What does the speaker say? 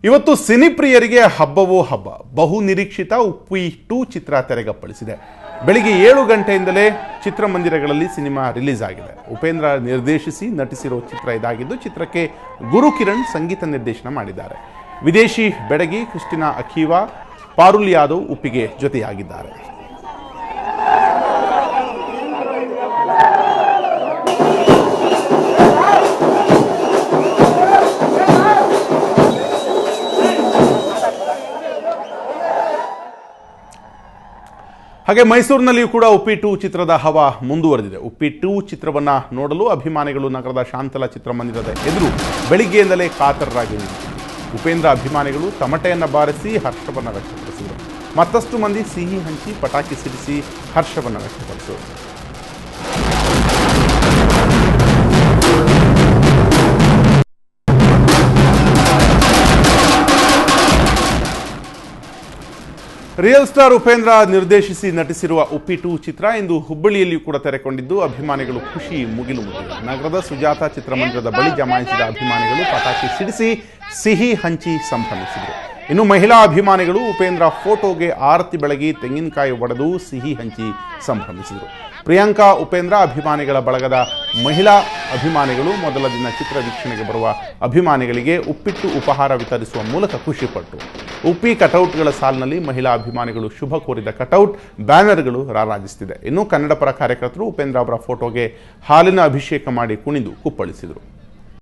ಇವತ್ತು ಸಿನಿಪ್ರಿಯರಿಗೆ ಹಬ್ಬವೋ ಹಬ್ಬ. ಬಹು ನಿರೀಕ್ಷಿತ ಉಪ್ಪಿ 2 ಚಿತ್ರ ತೆರೆಗಪ್ಪಳಿಸಿದೆ. ಬೆಳಿಗ್ಗೆ 7 ಗಂಟೆಯಿಂದಲೇ ಚಿತ್ರಮಂದಿರಗಳಲ್ಲಿ ಸಿನಿಮಾ ರಿಲೀಸ್ ಆಗಿದೆ. ಉಪೇಂದ್ರ ನಿರ್ದೇಶಿಸಿ ನಟಿಸಿರೋ ಚಿತ್ರ ಇದಾಗಿದ್ದು, ಚಿತ್ರಕ್ಕೆ ಗುರು ಕಿರಣ್ ಸಂಗೀತ ನಿರ್ದೇಶನ ಮಾಡಿದ್ದಾರೆ. ವಿದೇಶಿ ಬೆಡಗಿ ಕ್ರಿಸ್ಟಿನಾ ಅಖೀವಾ, ಪಾರುಲ್ ಯಾದವ್ ಉಪ್ಪಿಗೆ ಜೊತೆಯಾಗಿದ್ದಾರೆ. ಹಾಗೆ ಮೈಸೂರಿನಲ್ಲಿಯೂ ಕೂಡ ಉಪ್ಪಿ 2 ಚಿತ್ರದ ಹವಾ ಮುಂದುವರೆದಿದೆ. ಉಪ್ಪಿ 2 ಚಿತ್ರವನ್ನು ನೋಡಲು ಅಭಿಮಾನಿಗಳು ನಗರದ ಶಾಂತಲಾ ಚಿತ್ರಮಂದಿರದ ಎದುರು ಬೆಳಿಗ್ಗೆಯಿಂದಲೇ ಕಾತರರಾಗಿ ನಿಂತಿದ್ದರು. ಉಪೇಂದ್ರ ಅಭಿಮಾನಿಗಳು ತಮಟೆಯನ್ನು ಬಾರಿಸಿ ಹರ್ಷವನ್ನು ವ್ಯಕ್ತಪಡಿಸಿದರು. ಮತ್ತಷ್ಟು ಮಂದಿ ಸಿಹಿ ಹಂಚಿ ಪಟಾಕಿ ಸಿಡಿಸಿ ಹರ್ಷವನ್ನು ವ್ಯಕ್ತಪಡಿಸಿದರು. ರಿಯಲ್ ಸ್ಟಾರ್ ಉಪೇಂದ್ರ ನಿರ್ದೇಶಿಸಿ ನಟಿಸಿರುವ ಉಪ್ಪಿ 2 ಚಿತ್ರ ಇಂದು ಹುಬ್ಬಳ್ಳಿಯಲ್ಲಿಯೂ ಕೂಡ ತೆರೆಕೊಂಡಿದ್ದು, ಅಭಿಮಾನಿಗಳು ಖುಷಿ ಮುಗಿಲು ಮುಟ್ಟಿದೆ. ನಗರದ ಸುಜಾತ ಚಿತ್ರಮಂದಿರದ ಬಳಿ ಜಮಾಯಿಸಿದ ಅಭಿಮಾನಿಗಳು ಪಟಾಕಿ ಸಿಡಿಸಿ ಸಿಹಿ ಹಂಚಿ ಸಂಭ್ರಮಿಸಿದರು. ಇನ್ನು ಮಹಿಳಾ ಅಭಿಮಾನಿಗಳು ಉಪೇಂದ್ರ ಫೋಟೋಗೆ ಆರತಿ ಬೆಳಗಿ ತೆಂಗಿನಕಾಯಿ ಒಡೆದು ಸಿಹಿ ಹಂಚಿ ಸಂಭ್ರಮಿಸಿದರು. ಪ್ರಿಯಾಂಕಾ ಉಪೇಂದ್ರ ಅಭಿಮಾನಿಗಳ ಬಳಗದ ಮಹಿಳಾ ಅಭಿಮಾನಿಗಳು ಮೊದಲ ದಿನ ಚಿತ್ರ ವೀಕ್ಷಣೆಗೆ ಬರುವ ಅಭಿಮಾನಿಗಳಿಗೆ ಉಪ್ಪಿಟ್ಟು ಉಪಹಾರ ವಿತರಿಸುವ ಮೂಲಕ ಖುಷಿಪಟ್ಟರು. ಉಪ್ಪಿ ಕಟೌಟ್ಗಳ ಸಾಲಿನಲ್ಲಿ ಮಹಿಳಾ ಅಭಿಮಾನಿಗಳು ಶುಭ ಕೋರಿದ ಕಟೌಟ್, ಬ್ಯಾನರ್ಗಳು ರಾರಾಜಿಸುತ್ತಿದೆ. ಇನ್ನು ಕನ್ನಡ ಪರ ಕಾರ್ಯಕರ್ತರು ಉಪೇಂದ್ರ ಅವರ ಫೋಟೋಗೆ ಹಾಲಿನ ಅಭಿಷೇಕ ಮಾಡಿ ಕುಣಿದು ಕುಪ್ಪಳಿಸಿದರು.